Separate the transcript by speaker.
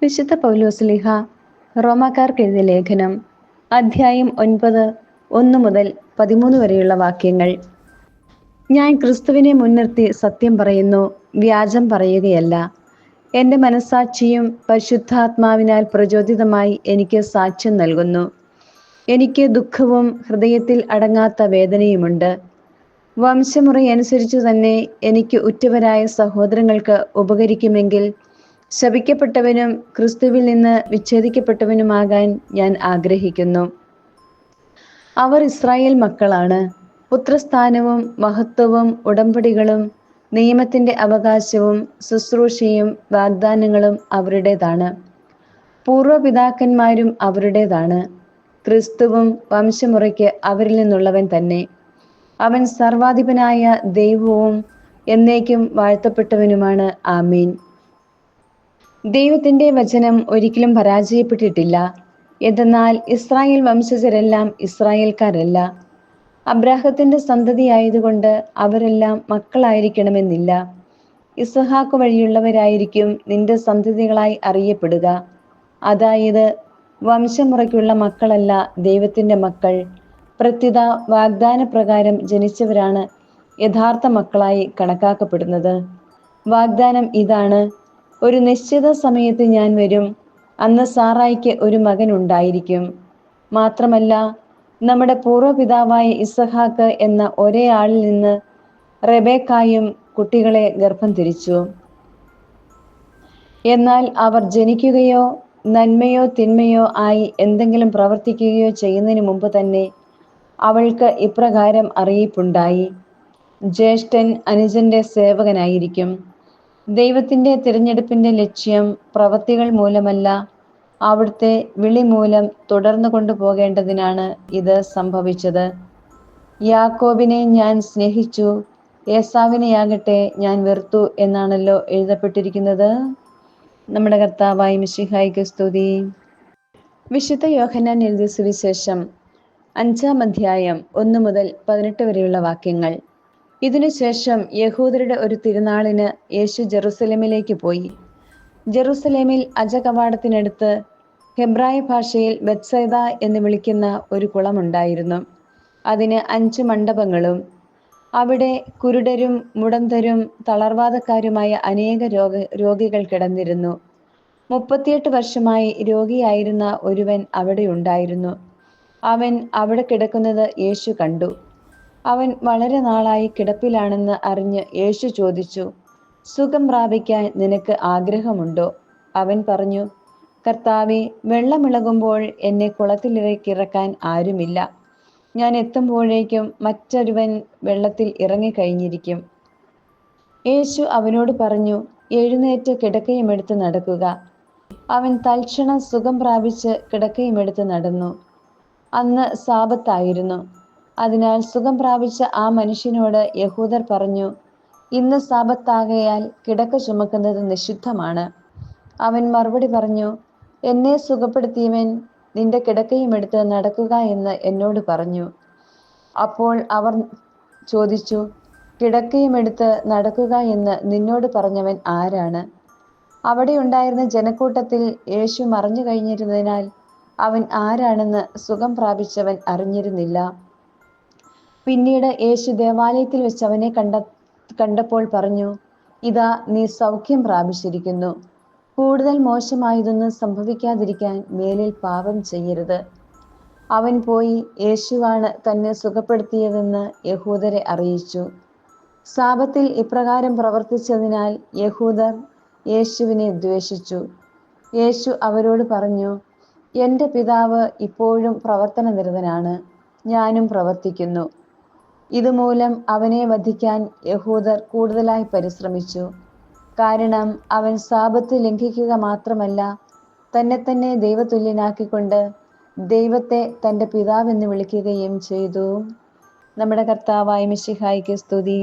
Speaker 1: വിശുദ്ധ പൗലോസ്ലീഹ റോമാക്കാർക്ക് എഴുതിയ ലേഖനം, അധ്യായം 9, 1 മുതൽ 13 വരെയുള്ള വാക്യങ്ങൾ. ഞാൻ ക്രിസ്തുവിനെ മുൻനിർത്തി സത്യം പറയുന്നു, വ്യാജം പറയുകയല്ല. എൻ്റെ മനസ്സാക്ഷിയും പരിശുദ്ധാത്മാവിനാൽ പ്രചോദിതമായി എനിക്ക് സാക്ഷ്യം നൽകുന്നു. എനിക്ക് ദുഃഖവും ഹൃദയത്തിൽ അടങ്ങാത്ത വേദനയുമുണ്ട്. വംശമുറയനുസരിച്ചു തന്നെ എനിക്ക് ഉറ്റവരായ സഹോദരങ്ങൾക്ക് ഉപകരിക്കുമെങ്കിൽ ശപിക്കപ്പെട്ടവനും ക്രിസ്തുവിൽ നിന്ന് വിച്ഛേദിക്കപ്പെട്ടവനുമാകാൻ ഞാൻ ആഗ്രഹിക്കുന്നു. അവർ ഇസ്രായേൽ മക്കളാണ്. പുത്രസ്ഥാനവും മഹത്വവും ഉടമ്പടികളും നിയമത്തിന്റെ അവകാശവും ശുശ്രൂഷയും വാഗ്ദാനങ്ങളും അവരുടേതാണ്. പൂർവപിതാക്കന്മാരും അവരുടേതാണ്. ക്രിസ്തുവും വംശമുറയ്ക്ക് അവരിൽ നിന്നുള്ളവൻ തന്നെ. അവൻ സർവാധിപനായ ദൈവവും എന്നേക്കും വാഴ്ത്തപ്പെട്ടവനുമാണ്. ആമീൻ. ദൈവത്തിന്റെ വചനം ഒരിക്കലും പരാജയപ്പെട്ടിട്ടില്ല. എന്തെന്നാൽ ഇസ്രായേൽ വംശജരെല്ലാം ഇസ്രായേൽക്കാരല്ല. അബ്രാഹത്തിന്റെ സന്തതിയായതുകൊണ്ട് അവരെല്ലാം മക്കളായിരിക്കണമെന്നില്ല. ഇസഹാക്ക് വഴിയുള്ളവരായിരിക്കും നിന്റെ സന്തതികളായി അറിയപ്പെടുക. അതായത് വംശമുറയ്ക്കുള്ള മക്കളല്ല ദൈവത്തിന്റെ മക്കൾ. പ്രത്യുത വാഗ്ദാനപ്രകാരം ജനിച്ചവരാണ് യഥാർത്ഥ മക്കളായി കണക്കാക്കപ്പെടുന്നത്. വാഗ്ദാനം ഇതാണ്: ഒരു നിശ്ചിത സമയത്ത് ഞാൻ വരും, അന്ന് സാറായിക്ക് ഒരു മകൻ ഉണ്ടായിരിക്കും. മാത്രമല്ല, നമ്മുടെ പൂർവ്വപിതാവായ ഇസഹാക്ക് എന്ന ഒരേ ആളിൽ നിന്ന് റെബേക്കായും കുട്ടികളെ ഗർഭം ധരിച്ചു. എന്നാൽ അവർ ജനിക്കുകയോ നന്മയോ തിന്മയോ ആയി എന്തെങ്കിലും പ്രവർത്തിക്കുകയോ ചെയ്യുന്നതിന് മുമ്പ് തന്നെ അവൾക്ക് ഇപ്രകാരം അറിയിപ്പുണ്ടായി: ജ്യേഷ്ഠൻ അനുജന്റെ സേവകനായിരിക്കും. ദൈവത്തിന്റെ തിരഞ്ഞെടുപ്പിന്റെ ലക്ഷ്യം പ്രവൃത്തികൾ മൂലമല്ല, അവിടുത്തെ വിളി മൂലം തുടർന്നു കൊണ്ടുപോകേണ്ടതിനാണ് ഇത് സംഭവിച്ചത്. യാക്കോബിനെ ഞാൻ സ്നേഹിച്ചു, ഏസാവിനെയാകട്ടെ ഞാൻ വെറുത്തു എന്നാണല്ലോ എഴുതപ്പെട്ടിരിക്കുന്നത്. നമ്മുടെ കർത്താവായ മിശിഹായ്ക്ക് സ്തുതി. വിശുദ്ധ യോഹന്നാൻ എഴുതിയ സുവിശേഷം 5-ാം അധ്യായം 1 മുതൽ 18 വരെയുള്ള വാക്യങ്ങൾ. ഇതിനുശേഷം യഹൂദരുടെ ഒരു തിരുനാളിന് യേശു ജെറുസലേമിലേക്ക് പോയി. ജെറുസലേമിൽ അജകവാടത്തിനടുത്ത് ഹെബ്രായ ഭാഷയിൽ ബെത്സൈദ എന്ന് വിളിക്കുന്ന ഒരു കുളമുണ്ടായിരുന്നു. അതിന് 5 മണ്ഡപങ്ങളും. അവിടെ കുരുടരും മുടന്തരും തളർവാദക്കാരുമായ അനേക രോഗികൾ കിടന്നിരുന്നു. 38 വർഷമായി രോഗിയായിരുന്ന ഒരുവൻ അവിടെ ഉണ്ടായിരുന്നു. അവൻ അവിടെ കിടക്കുന്നത് യേശു കണ്ടു. അവൻ വളരെ നാളായി കിടപ്പിലാണെന്ന് അറിഞ്ഞ് യേശു ചോദിച്ചു, സുഖം പ്രാപിക്കാൻ നിനക്ക് ആഗ്രഹമുണ്ടോ? അവൻ പറഞ്ഞു, കർത്താവേ, വെള്ളമിളകുമ്പോൾ എന്നെ കുളത്തിലിറക്കാൻ ആരുമില്ല. ഞാൻ എത്തുമ്പോഴേക്കും മറ്റൊരുവൻ വെള്ളത്തിൽ ഇറങ്ങിക്കഴിഞ്ഞിരിക്കും. യേശു അവനോട് പറഞ്ഞു, എഴുന്നേറ്റ് കിടക്കയുമെടുത്ത് നടക്കുക. അവൻ തൽക്ഷണം സുഖം പ്രാപിച്ച് കിടക്കയുമെടുത്ത് നടന്നു. അന്ന് സാബത്തായിരുന്നു. അതിനാൽ സുഖം പ്രാപിച്ച ആ മനുഷ്യനോട് യഹൂദർ പറഞ്ഞു, ഇന്ന് സാബത്താകയാൽ കിടക്ക ചുമക്കുന്നത് നിഷിദ്ധമാണ്. അവൻ മറുപടി പറഞ്ഞു, എന്നെ സുഖപ്പെടുത്തിയവൻ നിന്റെ കിടക്കയുമെടുത്ത് നടക്കുക എന്ന് എന്നോട് പറഞ്ഞു. അപ്പോൾ അവർ ചോദിച്ചു, കിടക്കയുമെടുത്ത് നടക്കുക എന്ന് നിന്നോട് പറഞ്ഞവൻ ആരാണ്? അവിടെ ഉണ്ടായിരുന്ന ജനക്കൂട്ടത്തിൽ യേശു മറഞ്ഞു കഴിഞ്ഞിരുന്നതിനാൽ അവൻ ആരാണെന്ന് സുഖം പ്രാപിച്ചവൻ അറിഞ്ഞിരുന്നില്ല. പിന്നീട് യേശു ദേവാലയത്തിൽ വെച്ച് അവനെ കണ്ടപ്പോൾ പറഞ്ഞു, ഇതാ, നീ സൗഖ്യം പ്രാപിച്ചിരിക്കുന്നു. കൂടുതൽ മോശമായതൊന്നും സംഭവിക്കാതിരിക്കാൻ മേലിൽ പാപം ചെയ്യരുത്. അവൻ പോയി യേശുവാണ് തന്നെ സുഖപ്പെടുത്തിയതെന്ന് യഹൂദരെ അറിയിച്ചു. സാബത്തിൽ ഇപ്രകാരം പ്രവർത്തിച്ചതിനാൽ യഹൂദർ യേശുവിനെ ദ്വേഷിച്ചു. യേശു അവരോട് പറഞ്ഞു, എൻ്റെ പിതാവ് ഇപ്പോഴും പ്രവർത്തനനിരതനാണ്, ഞാനും പ്രവർത്തിക്കുന്നു. ഇതുമൂലം അവനെ വധിക്കാൻ യഹൂദർ കൂടുതലായി പരിശ്രമിച്ചു. കാരണം അവൻ സാബത്ത് ലംഘിക്കുക മാത്രമല്ല, തന്നെ ദൈവതുല്യനാക്കിക്കൊണ്ട് ദൈവത്തെ തൻ്റെ പിതാവെന്ന് വിളിക്കുകയും ചെയ്തു. നമ്മുടെ കർത്താവായ മിശിഹായ്ക്ക് സ്തുതി.